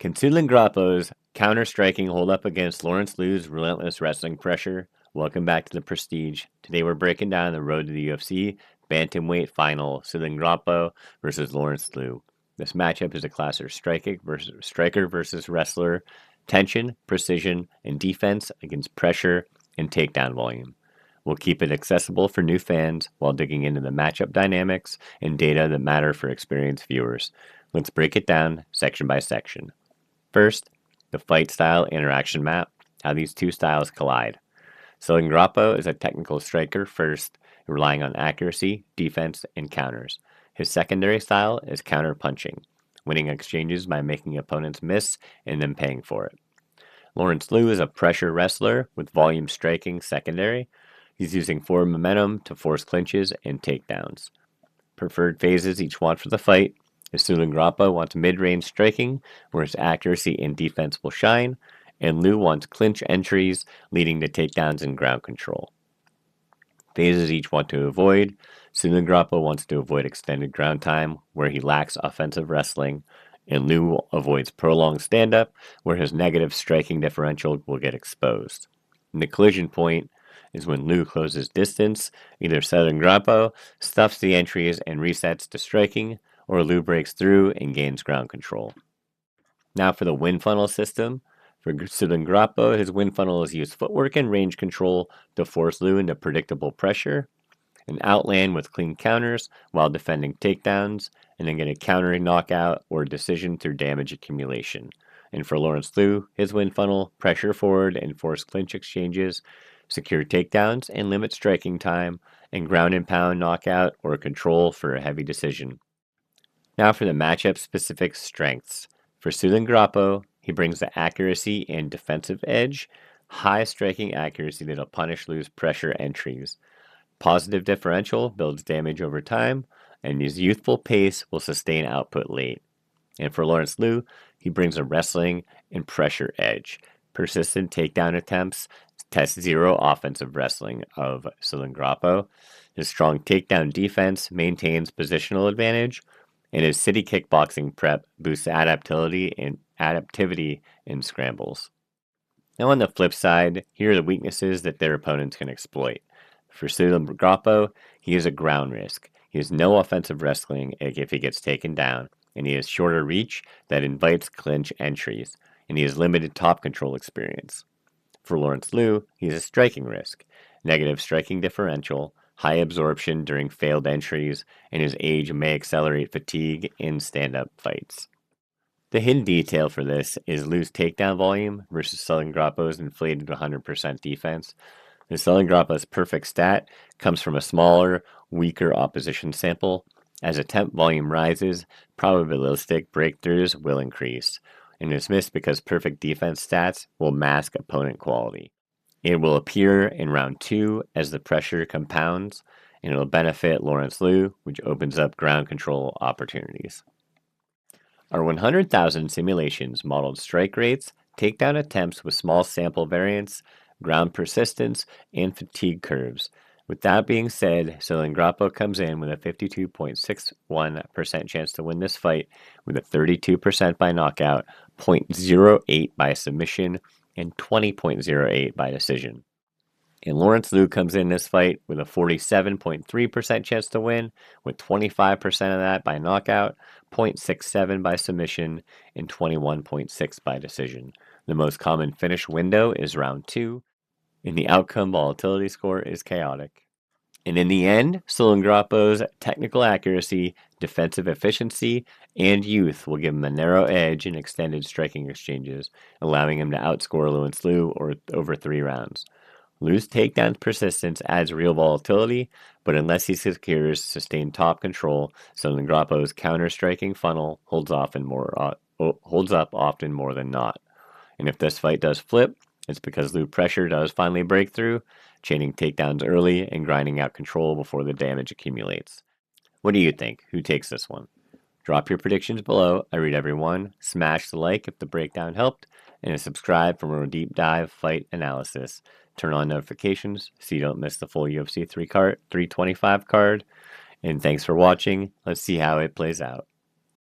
Can Sulangrangbo's counter-striking hold up against Lawrence Lui's relentless wrestling pressure? Welcome back to the Prestige. Today we're breaking down the road to the UFC bantamweight final, Sulangrangbo versus Lawrence Lui. This matchup is a clash of striker versus wrestler, tension, precision, and defense against pressure and takedown volume. We'll keep it accessible for new fans while digging into the matchup dynamics and data that matter for experienced viewers. Let's break it down section by section. First, the fight style interaction map, how these two styles collide. Sulangrangbo is a technical striker first, relying on accuracy, defense, and counters. His secondary style is counter punching, winning exchanges by making opponents miss and then paying for it. Lawrence Lui is a pressure wrestler with volume striking secondary. He's using forward momentum to force clinches and takedowns. Preferred phases each want for the fight. Sulangrangbo wants mid-range striking, where his accuracy and defense will shine, and Lui wants clinch entries, leading to takedowns and ground control. Phases each want to avoid. Sulangrangbo wants to avoid extended ground time, where he lacks offensive wrestling, and Lui avoids prolonged stand-up, where his negative striking differential will get exposed. And the collision point is when Lui closes distance. Either Sulangrangbo stuffs the entries and resets to striking, or Lui breaks through and gains ground control. Now for the win funnel system. For Sulangrangbo, his win funnel is use footwork and range control to force Lui into predictable pressure, and outland with clean counters while defending takedowns, and then get a counter knockout or decision through damage accumulation. And for Lawrence Lui, his win funnel, pressure forward and force clinch exchanges, secure takedowns and limit striking time, and ground and pound knockout or control for a heavy decision. Now for the matchup-specific strengths. For Sulangrangbo, he brings the accuracy and defensive edge, high striking accuracy that'll punish Lui's pressure entries. Positive differential builds damage over time, and his youthful pace will sustain output late. And for Lawrence Lui, he brings a wrestling and pressure edge. Persistent takedown attempts test zero offensive wrestling of Sulangrangbo. His strong takedown defense maintains positional advantage, and his city kickboxing prep boosts adaptivity in scrambles. Now on the flip side, here are the weaknesses that their opponents can exploit. For Sulangrangbo, he is a ground risk. He has no offensive wrestling if he gets taken down, and he has shorter reach that invites clinch entries, and he has limited top control experience. For Lawrence Lui, he is a striking risk, negative striking differential, high absorption during failed entries, and his age may accelerate fatigue in stand-up fights. The hidden detail for this is Lui's takedown volume versus Sulangrangbo's inflated 100% defense. The Sulangrangbo's perfect stat comes from a smaller, weaker opposition sample. As attempt volume rises, probabilistic breakthroughs will increase, and is missed because perfect defense stats will mask opponent quality. It will appear in round 2 as the pressure compounds, and it will benefit Lawrence Lui, which opens up ground control opportunities. Our 100,000 simulations modeled strike rates, takedown attempts with small sample variance, ground persistence, and fatigue curves. With that being said, Sulangrangbo comes in with a 52.61% chance to win this fight, with a 32% by knockout, 0.08 by submission, and 20.08 by decision. And Lawrence Lui comes in this fight with a 47.3% chance to win, with 25% of that by knockout, 0.67 by submission, and 21.6 by decision. The most common finish window is round 2, and the outcome volatility score is chaotic. And in the end, Sulangrangbo's technical accuracy, defensive efficiency, and youth will give him a narrow edge in extended striking exchanges, allowing him to outscore Lawrence Lui over 3 rounds. Lui's takedown persistence adds real volatility, but unless he secures sustained top control, Sulangrangbo's counter-striking funnel holds up often more than not. And if this fight does flip, it's because Lui pressure does finally break through, chaining takedowns early and grinding out control before the damage accumulates. What do you think? Who takes this one? Drop your predictions below. I read every one. Smash the like if the breakdown helped, and subscribe for more deep dive fight analysis. Turn on notifications so you don't miss the full UFC 325 card. And thanks for watching. Let's see how it plays out.